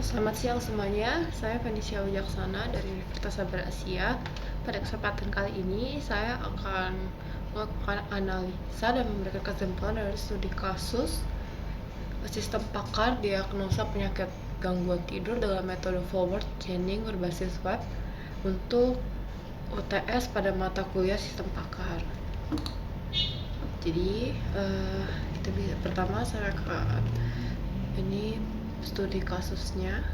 Selamat siang semuanya, saya Felicia Wijaksana dari Universitas Sabar Asia. Pada kesempatan kali ini, saya akan melakukan analisa dan memberikan kesimpulan dari studi kasus sistem pakar diagnosa penyakit gangguan tidur dengan metode forward chaining berbasis web untuk UTS pada mata kuliah sistem pakar. Jadi, pertama saya akan ini studi kasusnya.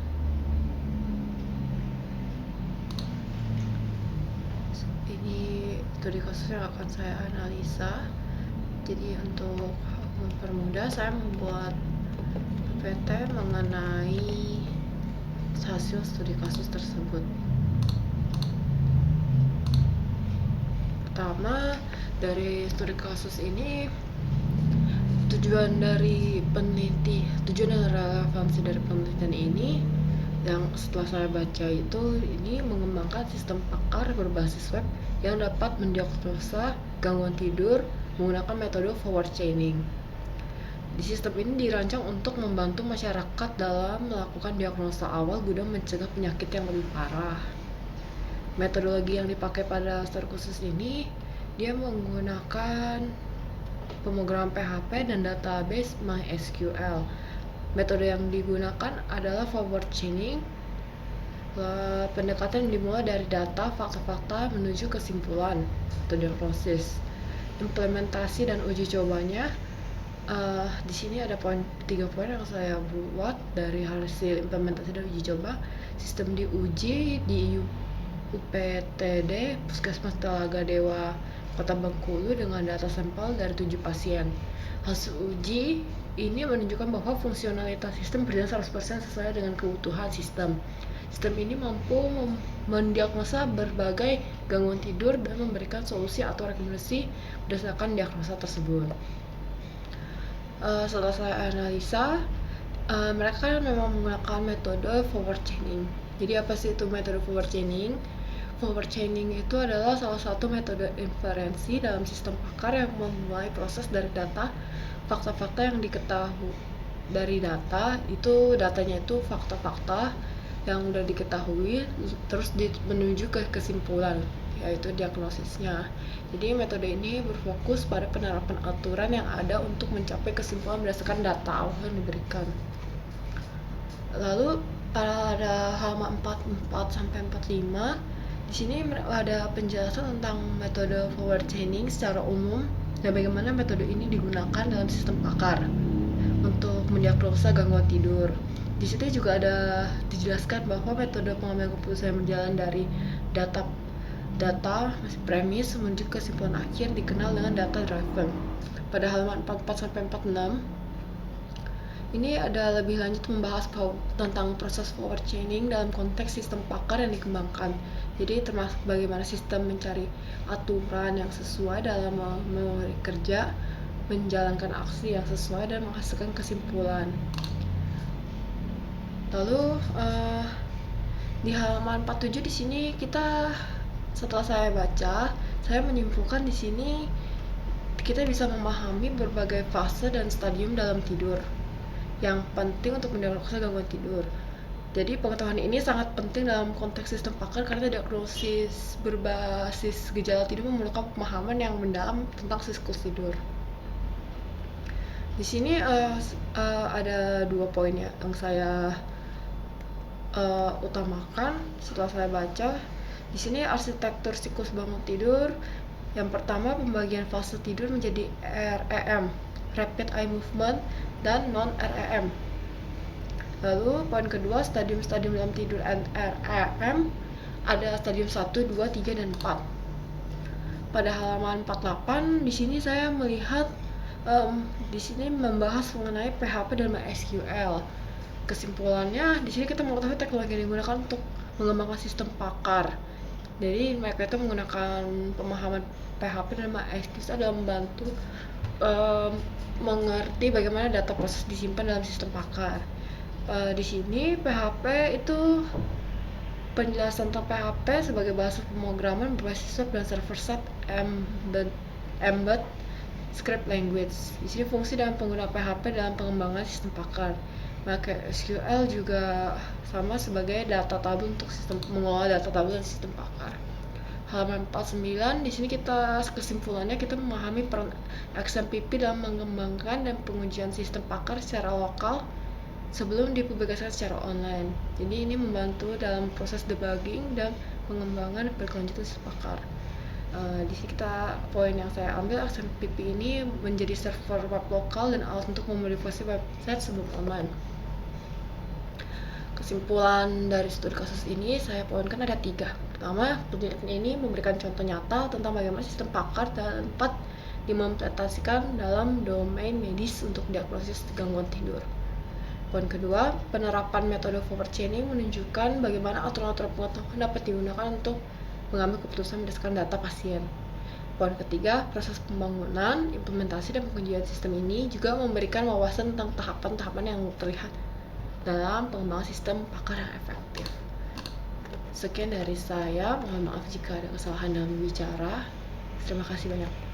Ini studi kasus yang akan saya analisa. Jadi untuk mempermudah, saya membuat PPT mengenai hasil studi kasus tersebut. Pertama, dari studi kasus ini tujuan dan relevansi dari penelitian ini yang setelah saya baca itu, ini mengembangkan sistem pakar berbasis web yang dapat mendiagnosa gangguan tidur menggunakan metode forward chaining. Di sistem ini dirancang untuk membantu masyarakat dalam melakukan diagnosa awal guna mencegah penyakit yang lebih parah. Metodologi yang dipakai pada studi khusus ini, dia menggunakan pemrograman PHP dan database MySQL. Metode yang digunakan adalah forward chaining. Pendekatan dimulai dari data, fakta-fakta menuju kesimpulan atau diagnosis. Implementasi dan uji cobanya, di sini ada 3 poin yang saya buat dari hasil implementasi dan uji coba. Sistem diuji di UPTD Puskesmas Telaga Dewa Kota Bengkulu dengan data sampel dari 7 pasien. Hasil uji ini menunjukkan bahwa fungsionalitas sistem berjalan 100% sesuai dengan kebutuhan sistem. Sistem ini mampu mendiagnosa berbagai gangguan tidur dan memberikan solusi atau rekomendasi berdasarkan diagnosa tersebut. Setelah saya analisa, mereka memang menggunakan metode forward chaining. Jadi apa sih itu metode forward chaining? Forward chaining itu adalah salah satu metode inferensi dalam sistem pakar yang memulai proses dari data, fakta-fakta yang diketahui dari data, itu datanya itu fakta-fakta yang udah diketahui, terus menuju ke kesimpulan, yaitu diagnosisnya. Jadi metode ini berfokus pada penerapan aturan yang ada untuk mencapai kesimpulan berdasarkan data awal yang diberikan. Lalu pada halaman 44 sampai 45, di sini ada penjelasan tentang metode forward chaining secara umum dan bagaimana metode ini digunakan dalam sistem pakar untuk mendiagnosa gangguan tidur. Di situ juga ada dijelaskan bahwa metode pengambilan keputusan berjalan dari data premis menuju kesimpulan akhir dikenal dengan data driven. Pada halaman 44 sampai 46, ini ada lebih lanjut membahas tentang proses forward chaining dalam konteks sistem pakar yang dikembangkan. Jadi termasuk bagaimana sistem mencari aturan yang sesuai dalam memulai kerja, menjalankan aksi yang sesuai dan menghasilkan kesimpulan. Lalu di halaman 47 di sini setelah saya baca, saya menyimpulkan di sini kita bisa memahami berbagai fase dan stadium dalam tidur yang penting untuk mendiagnosa gangguan tidur. Jadi pengetahuan ini sangat penting dalam konteks sistem pakar karena diagnosis berbasis gejala tidur memerlukan pemahaman yang mendalam tentang siklus tidur. Di sini ada 2 poin yang saya utamakan setelah saya baca. Di sini arsitektur siklus bangun tidur. Yang pertama, pembagian fase tidur menjadi REM, Rapid Eye Movement, dan non-REM. Lalu poin kedua, stadium-stadium dalam tidur REM ada stadium 1, 2, 3, dan 4. Pada halaman 48 di sini saya melihat di sini membahas mengenai PHP dan MySQL. Kesimpulannya, di sini kita mengetahui teknologi yang digunakan untuk mengembangkan sistem pakar. Jadi mereka itu menggunakan pemahaman PHP dan MySQL dalam membantu mengerti bagaimana data proses disimpan dalam sistem pakar. Di sini PHP itu penjelasan tentang PHP sebagai bahasa pemrograman berbasis web dan server-side embed script language. Di sini fungsi dan pengguna PHP dalam pengembangan sistem pakar. Pakai SQL juga sama sebagai data tabel untuk sistem mengolah data tabel dan sistem pakar. Halaman 49 di sini kesimpulannya kita memahami peran XMPP dalam mengembangkan dan pengujian sistem pakar secara lokal sebelum dipublikasikan secara online. Jadi ini membantu dalam proses debugging dan pengembangan berkelanjutan sistem pakar. Di sini poin yang saya ambil, XMPP ini menjadi server web lokal dan alat untuk memodifikasi website sebelum online. Kesimpulan dari studi kasus ini saya poinkan ada 3. Pertama, penelitian ini memberikan contoh nyata tentang bagaimana sistem pakar dapat diimplementasikan dalam domain medis untuk diagnosis gangguan tidur. Poin kedua, penerapan metode forward chaining menunjukkan bagaimana aturan-aturan pengetahuan dapat digunakan untuk mengambil keputusan berdasarkan data pasien. Poin ketiga, proses pembangunan, implementasi, dan pengujian sistem ini juga memberikan wawasan tentang tahapan-tahapan yang terlihat dalam pengembangan sistem pakar yang efektif. Sekian dari saya, mohon maaf jika ada kesalahan dalam bicara. Terima kasih banyak.